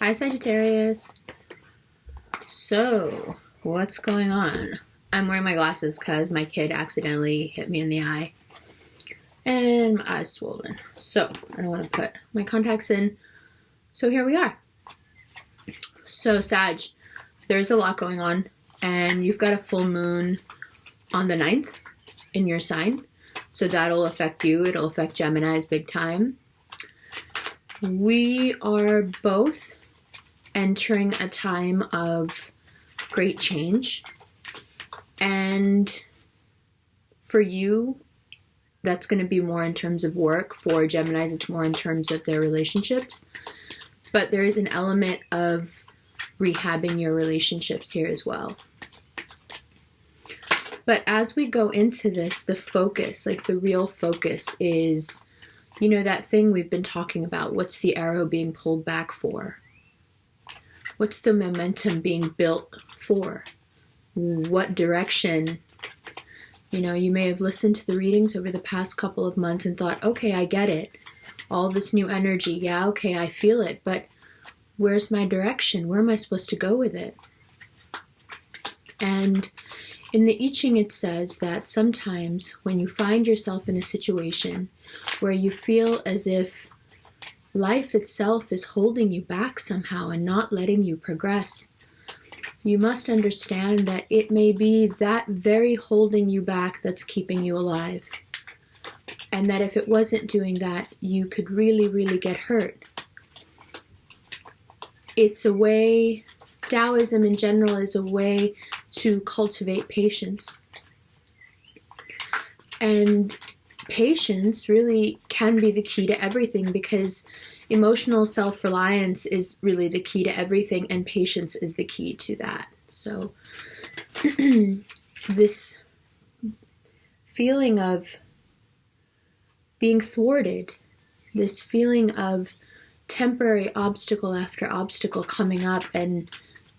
Hi, Sagittarius. So, what's going on? I'm wearing my glasses because my kid accidentally hit me in the eye and my eye's swollen. So, I don't want to put my contacts in. So, here we are. So, Sag, there's a lot going on, and you've got a full moon on the 9th in your sign. So, that'll affect you. It'll affect Geminis big time. We are both entering a time of great change, and for you that's going to be more in terms of work. For Geminis, it's more in terms of their relationships, but there is an element of rehabbing your relationships here as well. But as we go into this, the focus, like the real focus, is, you know, that thing we've been talking about. What's the arrow being pulled back for? What's the momentum being built for? What direction? You know, you may have listened to the readings over the past couple of months and thought, okay, I get it. All this new energy, yeah, okay, I feel it, but where's my direction? Where am I supposed to go with it? And in the I Ching, it says that sometimes when you find yourself in a situation where you feel as if life itself is holding you back somehow and not letting you progress, you must understand that it may be that very holding you back that's keeping you alive. And that if it wasn't doing that, you could really, really get hurt. It's a way, Taoism in general is a way to cultivate patience. And patience really can be the key to everything, because emotional self-reliance is really the key to everything, and patience is the key to that. So this feeling of being thwarted, this feeling of temporary obstacle after obstacle coming up, and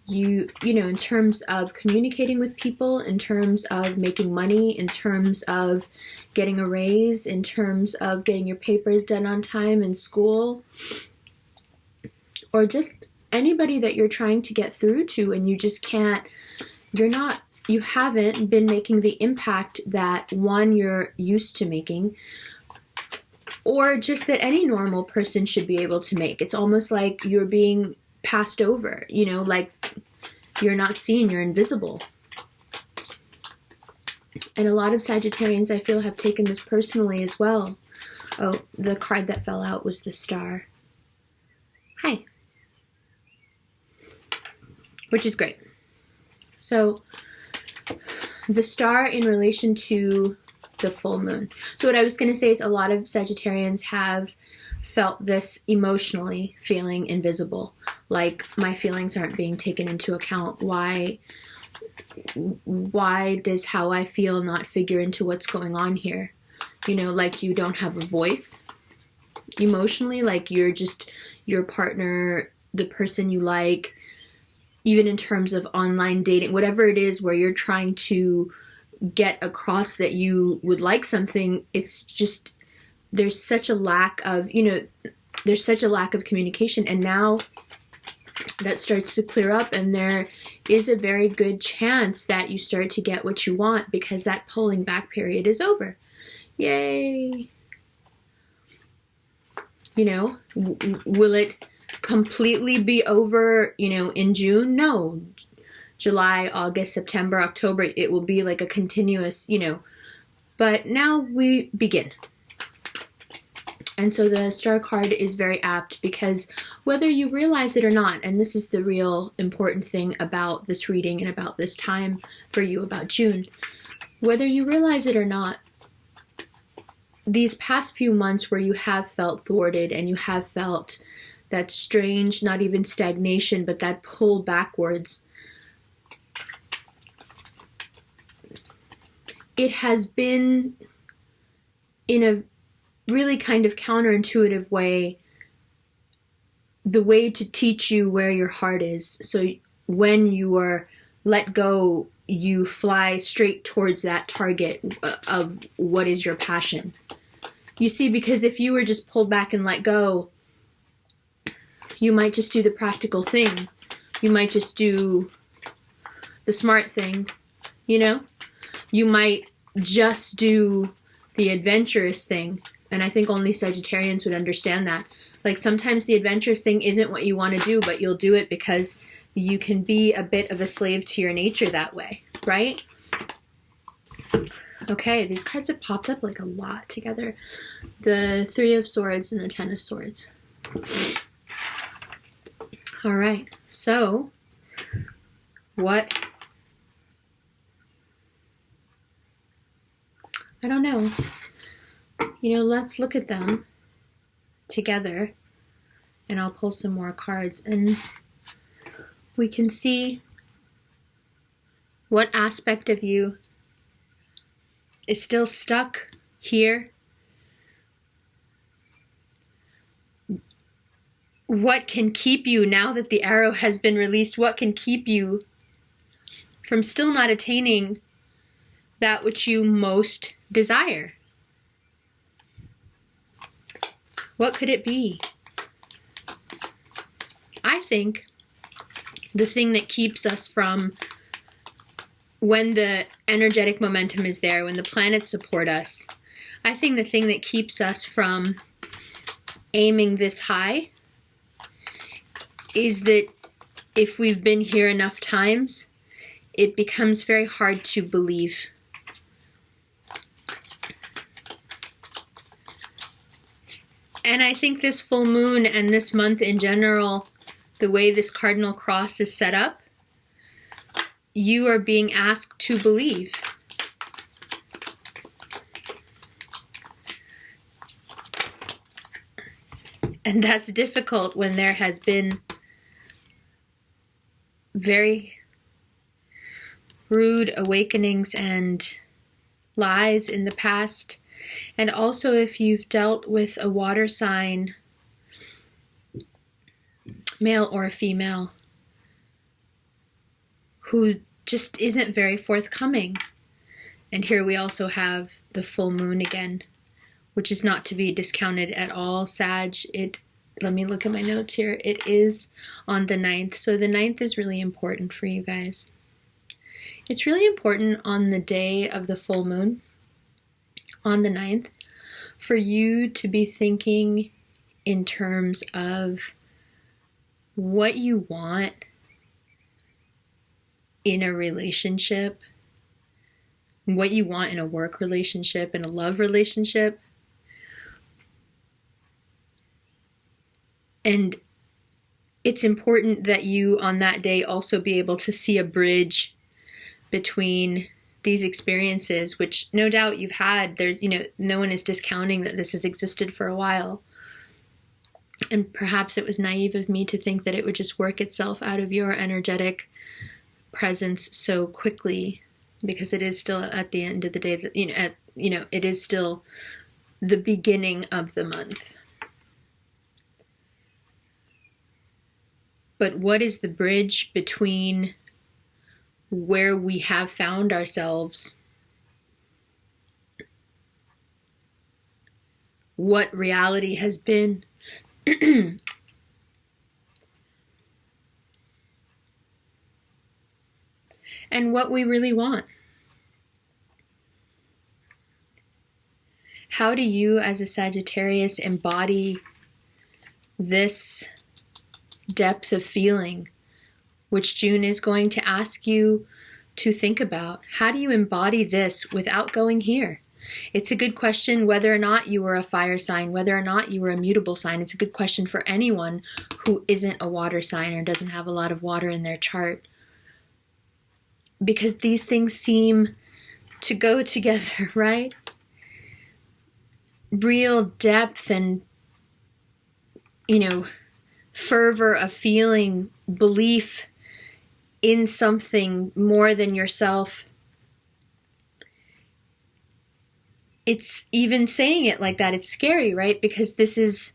you know, in terms of communicating with people, in terms of making money, in terms of getting a raise, in terms of getting your papers done on time in school, or just anybody that you're trying to get through to, and you just can't, you haven't been making the impact that one, you're used to making, or just that any normal person should be able to make. It's almost like you're being passed over, you know, like you're not seen, you're invisible. And a lot of Sagittarians, I feel, have taken this personally as well. Oh, the card that fell out was the Star. Hi. Which is great. So, the Star in relation to the full moon. So what I was going to say is a lot of Sagittarians have felt this emotionally, feeling invisible, like my feelings aren't being taken into account. Why does how I feel not figure into what's going on here? You know, like you don't have a voice emotionally, like you're just your partner, the person you like, even in terms of online dating, whatever it is where you're trying to get across that you would like something, it's just, there's such a lack of, you know, there's such a lack of communication. And now that starts to clear up, and there is a very good chance that you start to get what you want, because that pulling back period is over. Yay! You know, will it completely be over, you know, in June? No. July, August, September, October, it will be like a continuous, you know, but now we begin. And so the Star card is very apt, because whether you realize it or not, and this is the real important thing about this reading and about this time for you, about June, whether you realize it or not, these past few months where you have felt thwarted and you have felt that strange, not even stagnation, but that pull backwards, it has been in a really kind of counterintuitive way, the way to teach you where your heart is. So when you are let go, you fly straight towards that target of what is your passion. You see, because if you were just pulled back and let go, You might just do the practical thing. You might just do the smart thing, you know? You might just do the adventurous thing. And I think only Sagittarians would understand that. Like, sometimes the adventurous thing isn't what you want to do, but you'll do it because you can be a bit of a slave to your nature that way, right? Okay, these cards have popped up like a lot together. The Three of Swords and the Ten of Swords. All right, so what? I don't know. You know, let's look at them together, and I'll pull some more cards, and we can see what aspect of you is still stuck here. What can keep you, now that the arrow has been released, what can keep you from still not attaining that which you most desire? What could it be? I think the thing that keeps us from, when the energetic momentum is there, when the planets support us, I think the thing that keeps us from aiming this high is that if we've been here enough times, it becomes very hard to believe. And I think this full moon and this month in general, the way this cardinal cross is set up, you are being asked to believe. And that's difficult when there has been very rude awakenings and lies in the past. And also if you've dealt with a water sign, male or female, who just isn't very forthcoming. And here we also have the full moon again, which is not to be discounted at all, Sag. Let me look at my notes here. It is on the 9th. So the 9th is really important for you guys. It's really important on the day of the full moon, on the 9th, for you to be thinking in terms of what you want in a relationship, what you want in a work relationship, in a love relationship. And it's important that you on that day also be able to see a bridge between these experiences, which no doubt you've had. There's, no one is discounting that this has existed for a while. And perhaps it was naive of me to think that it would just work itself out of your energetic presence so quickly, because it is still at the end of the day that, it is still the beginning of the month. But what is the bridge between where we have found ourselves, what reality has been, and what we really want? How do you, as a Sagittarius, embody this depth of feeling, which June is going to ask you to think about? How do you embody this without going here? It's a good question whether or not you were a fire sign, whether or not you were a mutable sign. It's a good question for anyone who isn't a water sign or doesn't have a lot of water in their chart. Because these things seem to go together, right? Real depth and, fervor of feeling, belief in something more than yourself. It's even saying it like that, it's scary, right? Because this is,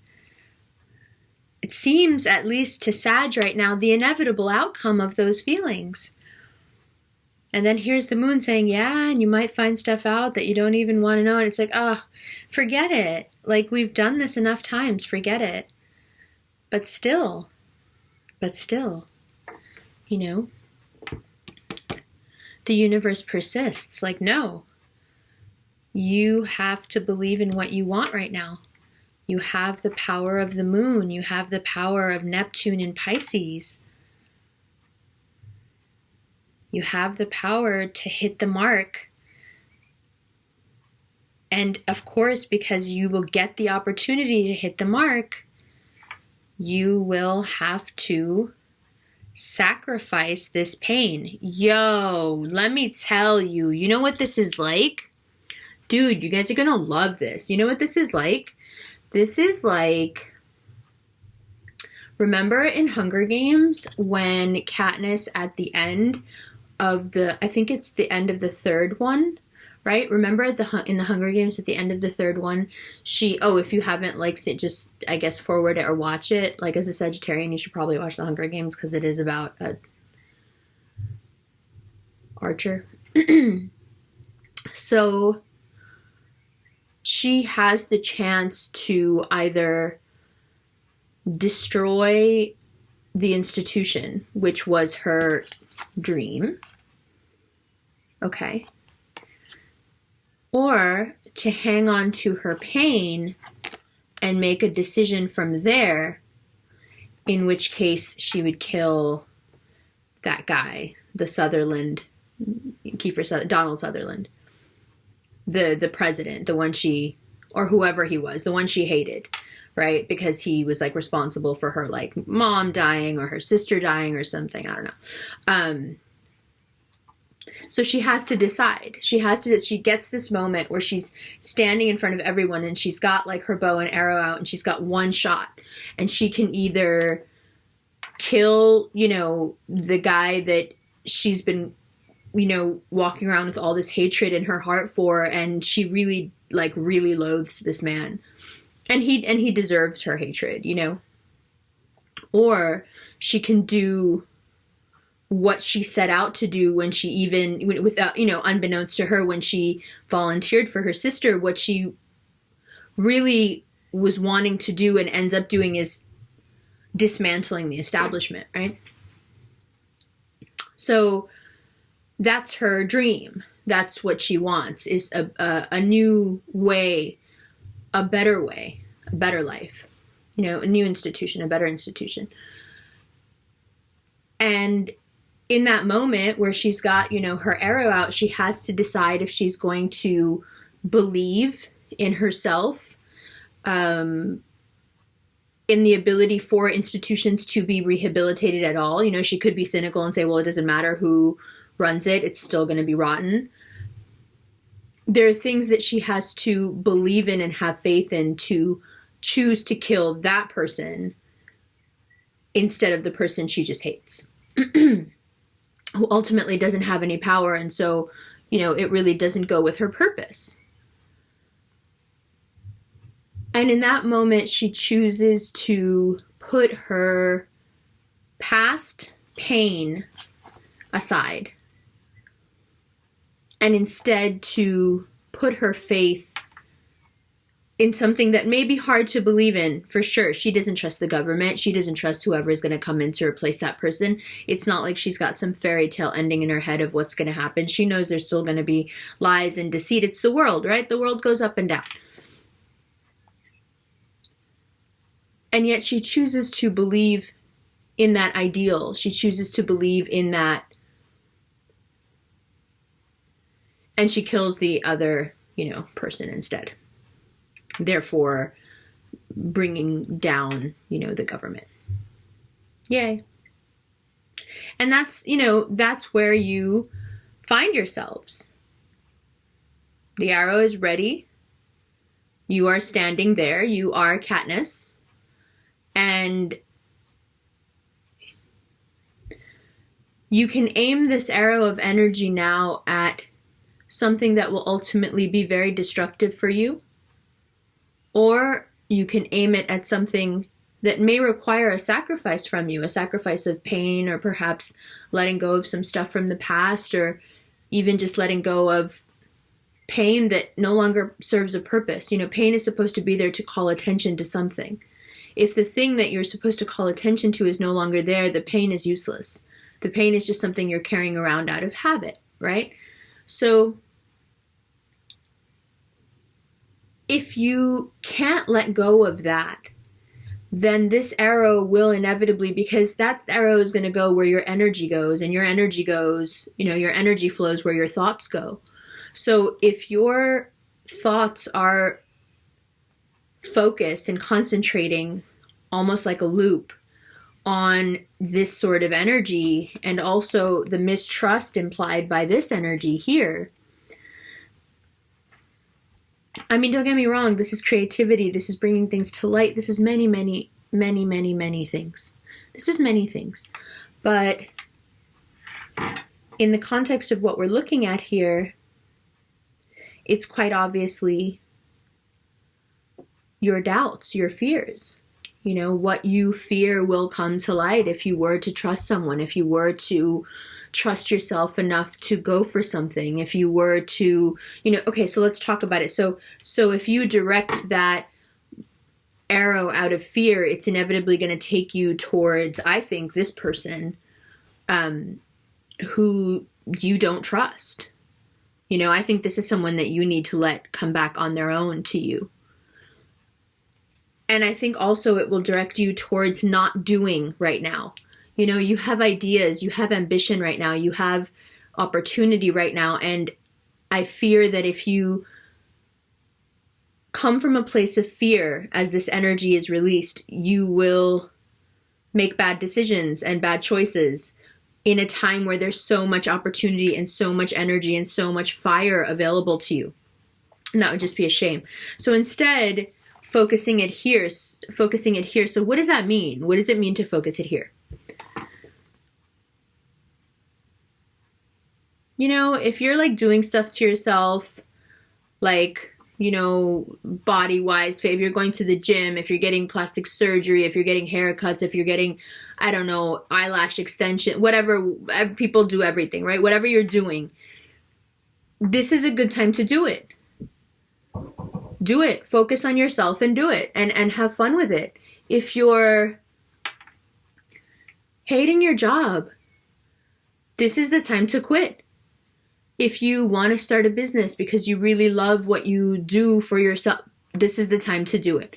it seems, at least to Sag right now, the inevitable outcome of those feelings. And then here's the moon saying, yeah, and you might find stuff out that you don't even want to know. And it's like, forget it. Like, we've done this enough times, forget it. But still, you know, the universe persists. Like, no, you have to believe in what you want right now. You have the power of the moon. You have the power of Neptune in Pisces. You have the power to hit the mark. And of course, because you will get the opportunity to hit the mark, you will have to sacrifice this pain. Yo, let me tell you, you know what this is like? Dude, you guys are gonna love this. You know what this is like? This is like, remember in Hunger Games when Katniss at the end of I think it's the end of the third one, right? Remember in the Hunger Games at the end of the third one, if you haven't liked it, just, I guess, forward it or watch it. Like, as a Sagittarian, you should probably watch the Hunger Games because it is about a archer. So she has the chance to either destroy the institution, which was her dream, okay, or to hang on to her pain and make a decision from there, in which case she would kill that guy, the Sutherland, Donald Sutherland, the president, the one or whoever he was, the one she hated, right? Because he was like responsible for her like mom dying or her sister dying or something. I don't know. So she has to decide. She gets this moment where she's standing in front of everyone and she's got like her bow and arrow out and she's got one shot, and she can either kill, the guy that she's been, walking around with all this hatred in her heart for, and she really loathes this man, and he deserves her hatred, or she can do what she set out to do when she without, unbeknownst to her, when she volunteered for her sister, what she really was wanting to do and ends up doing is dismantling the establishment, right? So that's her dream. That's what she wants, is a new way, a better way, a better life, a new institution, a better institution. And in that moment where she's got, her arrow out, she has to decide if she's going to believe in herself, in the ability for institutions to be rehabilitated at all. She could be cynical and say, well, it doesn't matter who runs it, it's still going to be rotten. There are things that she has to believe in and have faith in to choose to kill that person instead of the person she just hates, who ultimately doesn't have any power. And so, it really doesn't go with her purpose. And in that moment, she chooses to put her past pain aside, and instead to put her faith in something that may be hard to believe in, for sure. She doesn't trust the government. She doesn't trust whoever is going to come in to replace that person. It's not like she's got some fairy tale ending in her head of what's going to happen. She knows there's still going to be lies and deceit. It's the world, right? The world goes up and down. And yet she chooses to believe in that ideal. She chooses to believe in that. And she kills the other, person instead. Therefore, bringing down, the government. Yay. And that's, that's where you find yourselves. The arrow is ready. You are standing there. You are Katniss. And you can aim this arrow of energy now at something that will ultimately be very destructive for you. Or you can aim it at something that may require a sacrifice from you, a sacrifice of pain, or perhaps letting go of some stuff from the past, or even just letting go of pain that no longer serves a purpose. Pain is supposed to be there to call attention to something. if the thing that you're supposed to call attention to is no longer there, the pain is useless. The pain is just something you're carrying around out of habit, right? So if you can't let go of that, then this arrow will inevitably, because that arrow is going to go where your energy goes, and your energy goes, your energy flows where your thoughts go. So if your thoughts are focused and concentrating almost like a loop on this sort of energy, and also the mistrust implied by this energy here, I mean, don't get me wrong, this is creativity, this is bringing things to light, this is many, many, many, many, many things. This is many things. But in the context of what we're looking at here, it's quite obviously your doubts, your fears. What you fear will come to light if you were to trust someone, if you were to trust yourself enough to go for something, if you were to, okay, so let's talk about it. So if you direct that arrow out of fear, it's inevitably going to take you towards, I think, this person who you don't trust. I think this is someone that you need to let come back on their own to you. And I think also it will direct you towards not doing right now. You have ideas, you have ambition right now, you have opportunity right now. And I fear that if you come from a place of fear as this energy is released, you will make bad decisions and bad choices in a time where there's so much opportunity and so much energy and so much fire available to you. And that would just be a shame. So instead, focusing it here. So what does that mean? What does it mean to focus it here? If you're like doing stuff to yourself, like, body-wise, if you're going to the gym, if you're getting plastic surgery, if you're getting haircuts, if you're getting, I don't know, eyelash extension, whatever, people do everything, right? Whatever you're doing, this is a good time to do it. Do it. Focus on yourself and do it, and have fun with it. If you're hating your job, this is the time to quit. If you want to start a business because you really love what you do for yourself, this is the time to do it.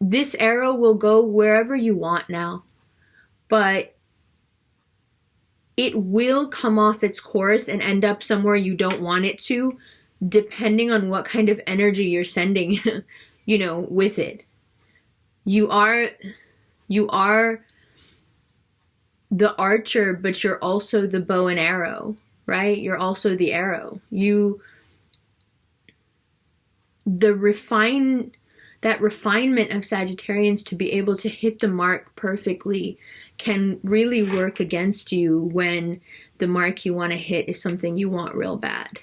This arrow will go wherever you want now, but it will come off its course and end up somewhere you don't want it to, depending on what kind of energy you're sending, with it. You are the archer, but you're also the bow and arrow, right? You're also the arrow. That refinement of Sagittarians to be able to hit the mark perfectly can really work against you when the mark you want to hit is something you want real bad.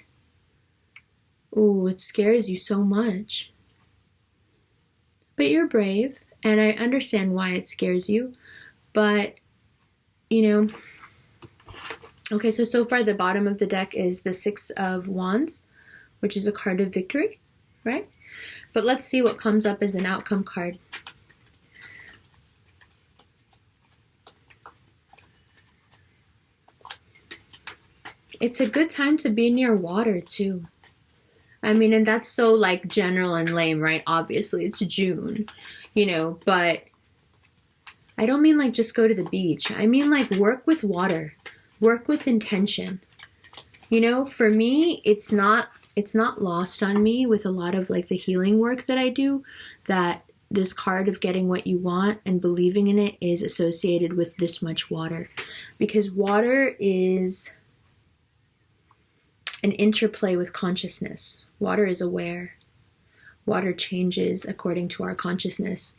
Ooh, it scares you so much. But you're brave, and I understand why it scares you, but okay, so far the bottom of the deck is the Six of Wands, which is a card of victory, right? But let's see what comes up as an outcome card. It's a good time to be near water, too. I mean, and that's so, like, general and lame, right? Obviously, it's June, but I don't mean, like, just go to the beach. I mean, like, work with water. Work with intention. For me, it's not lost on me with a lot of, like, the healing work that I do, that this card of getting what you want and believing in it is associated with this much water. Because water is an interplay with consciousness. Water is aware. Water changes according to our consciousness.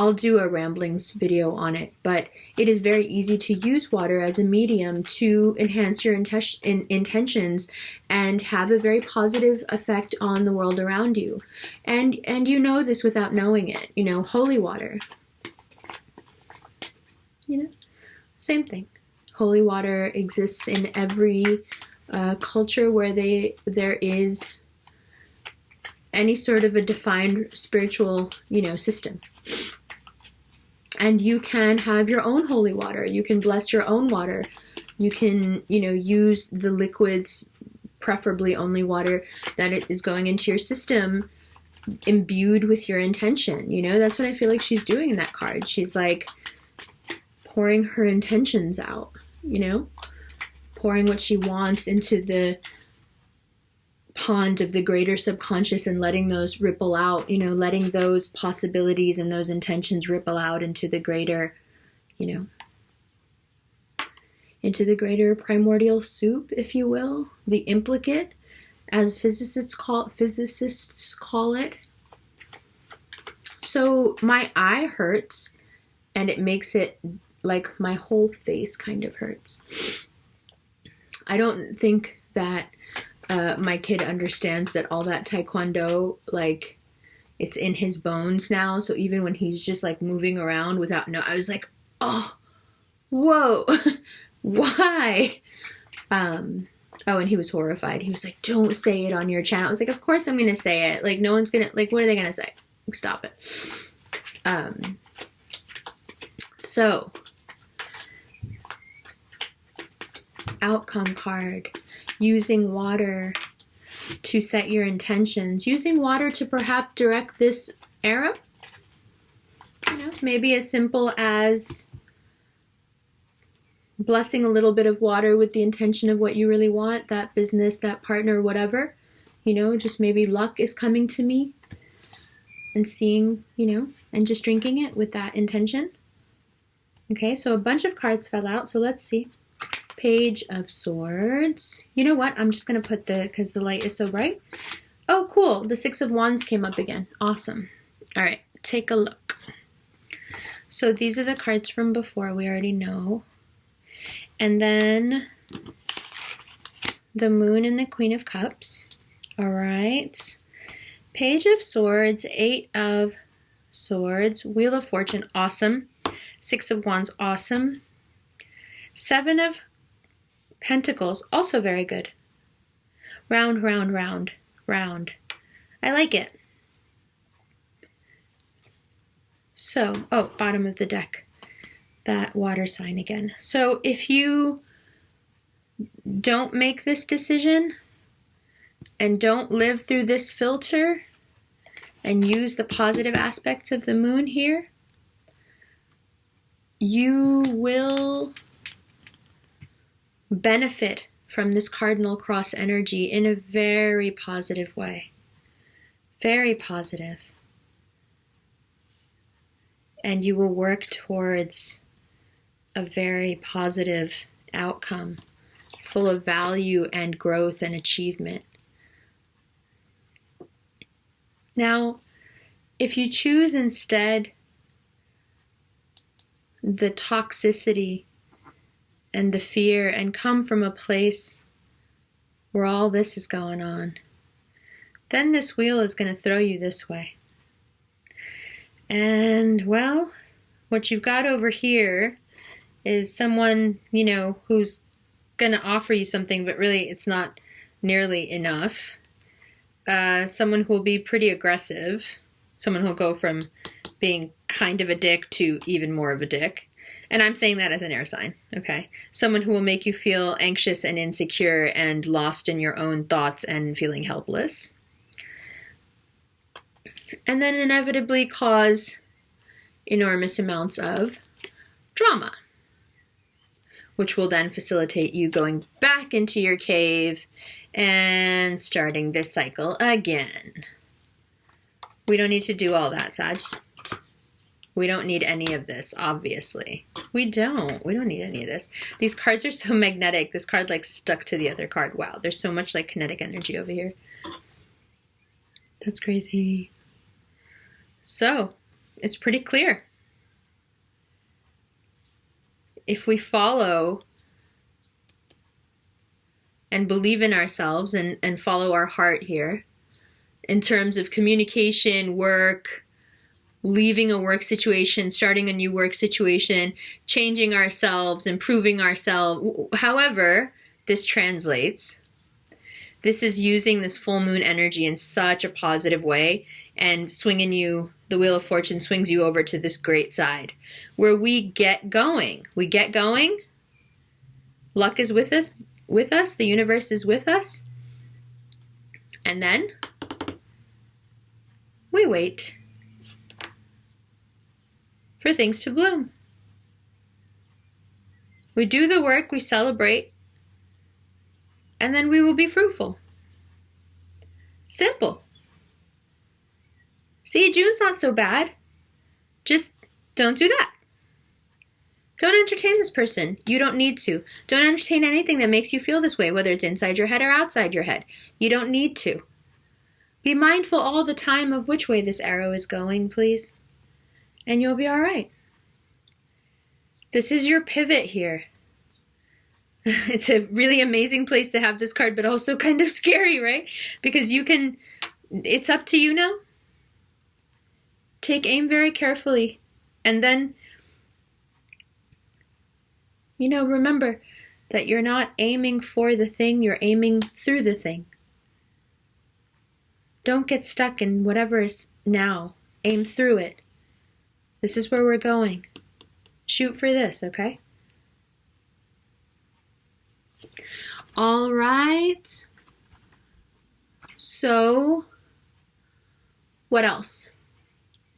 I'll do a ramblings video on it, but it is very easy to use water as a medium to enhance your intentions and have a very positive effect on the world around you. And you know this without knowing it. Holy water. Same thing. Holy water exists in every culture where there is any sort of a defined spiritual, system. And you can have your own holy water. You can bless your own water. You can, use the liquids, preferably only water that is going into your system, imbued with your intention. That's what I feel like she's doing in that card. She's like pouring her intentions out, pouring what she wants into the pond of the greater subconscious and letting those ripple out, letting those possibilities and those intentions ripple out into the greater, into the greater primordial soup, if you will, the implicate, as physicists call it. So my eye hurts, and it makes it like my whole face kind of hurts. I don't think that my kid understands that all that taekwondo, like, it's in his bones now. So even when he's just like moving around I was like, oh, whoa, why? Oh, and he was horrified. He was like, don't say it on your channel. I was like, of course I'm going to say it. Like, no one's going to, like, what are they going to say? Like, stop it. So, outcome card. Using water to set your intentions. Using water to perhaps direct this arrow. Maybe as simple as blessing a little bit of water with the intention of what you really want, that business, that partner, whatever. Just maybe luck is coming to me, and seeing, and just drinking it with that intention. Okay, so a bunch of cards fell out, so let's see. Page of Swords. You know what? I'm just going to put because the light is so bright. Oh, cool. The Six of Wands came up again. Awesome. All right, take a look. So these are the cards from before. We already know. And then the Moon and the Queen of Cups. All right. Page of Swords, Eight of Swords, Wheel of Fortune, awesome. Six of Wands, awesome. Seven of Pentacles, also very good. Round, round, round, round. I like it. So, oh, bottom of the deck. That water sign again. So if you don't make this decision and don't live through this filter and use the positive aspects of the moon here, you will benefit from this cardinal cross energy in a very positive way. Very positive. And you will work towards a very positive outcome, full of value and growth and achievement. Now, if you choose instead the toxicity and the fear and come from a place where all this is going on, then this wheel is going to throw you this way. And, well, what you've got over here is someone, who's going to offer you something, but really it's not nearly enough. Someone who will be pretty aggressive. Someone who will go from being kind of a dick to even more of a dick. And I'm saying that as an air sign, okay? Someone who will make you feel anxious and insecure and lost in your own thoughts and feeling helpless. And then inevitably cause enormous amounts of drama, which will then facilitate you going back into your cave and starting this cycle again. We don't need to do all that, Sag. We don't need any of this, obviously. We don't need any of this. These cards are so magnetic. This card like stuck to the other card. Wow, there's so much like kinetic energy over here. That's crazy. So, it's pretty clear. If we follow and believe in ourselves and follow our heart here, in terms of communication, work, leaving a work situation, starting a new work situation, changing ourselves, improving ourselves, however this translates This is using this full moon energy in such a positive way and swinging you, the Wheel of Fortune swings you over to this great side where we get going. We get going. Luck is with us. The universe is with us. And then we wait for things to bloom. We do the work, we celebrate, and then we will be fruitful. Simple. See, June's not so bad. Just don't do that. Don't entertain this person. You don't need to. Don't entertain anything that makes you feel this way, whether it's inside your head or outside your head. You don't need to. Be mindful all the time of which way this arrow is going, please. And you'll be all right. This is your pivot here. It's a really amazing place to have this card, but also kind of scary, right? Because it's up to you now. Take aim very carefully. And then, remember that you're not aiming for the thing, you're aiming through the thing. Don't get stuck in whatever is now. Aim through it. This is where we're going. Shoot for this, okay? All right. So, what else?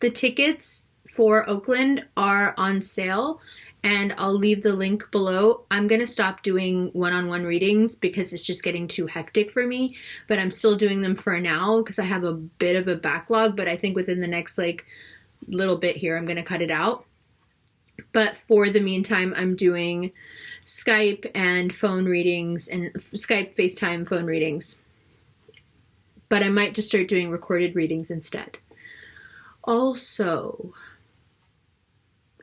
The tickets for Oakland are on sale, and I'll leave the link below. I'm going to stop doing one-on-one readings because it's just getting too hectic for me, but I'm still doing them for now because I have a bit of a backlog, but I think within the next little bit here, I'm going to cut it out. But for the meantime, I'm doing Skype and phone readings and Skype, FaceTime, phone readings. But I might just start doing recorded readings instead. Also,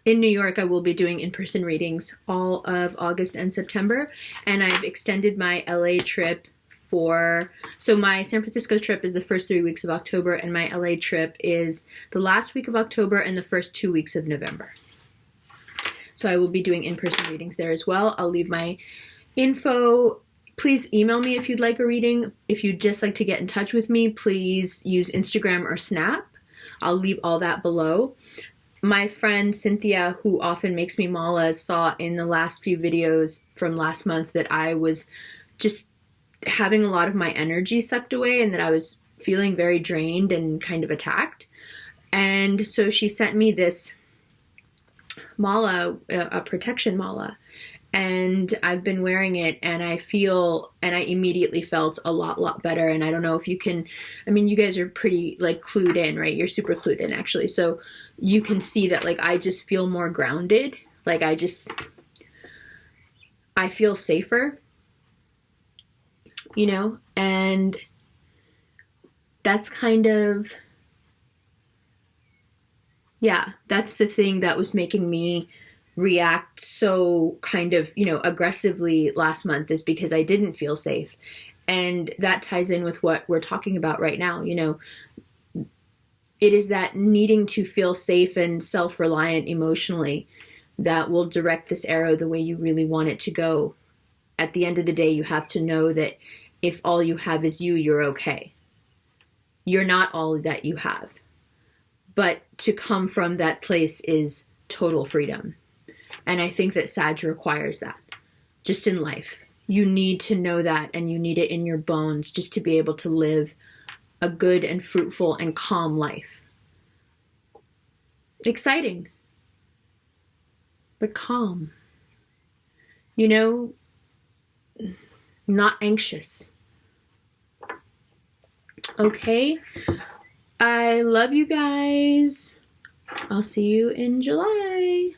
in New York, I will be doing in-person readings all of August and September. And I've extended my LA trip so my San Francisco trip is the first 3 weeks of October, and my LA trip is the last week of October and the first 2 weeks of November. So I will be doing in-person readings there as well. I'll leave my info. Please email me if you'd like a reading. If you'd just like to get in touch with me, please use Instagram or Snap. I'll leave all that below. My friend Cynthia, who often makes me malas, saw in the last few videos from last month that I was just having a lot of my energy sucked away and that I was feeling very drained and kind of attacked. And so she sent me this mala, a protection mala, and I've been wearing it, and I immediately felt a lot better. And I don't know if you can, you guys are pretty clued in, right? You're super clued in actually. So you can see that I just feel more grounded. I feel safer, and that's kind of, that's the thing that was making me react so kind of, aggressively last month, is because I didn't feel safe. And that ties in with what we're talking about right now. It is that needing to feel safe and self-reliant emotionally that will direct this arrow the way you really want it to go. At the end of the day, you have to know that if all you have is you, you're okay. You're not all that you have. But to come from that place is total freedom. And I think that Sag requires that, just in life. You need to know that, and you need it in your bones just to be able to live a good and fruitful and calm life. Exciting, but calm. Not anxious. Okay? I love you guys. I'll see you in July.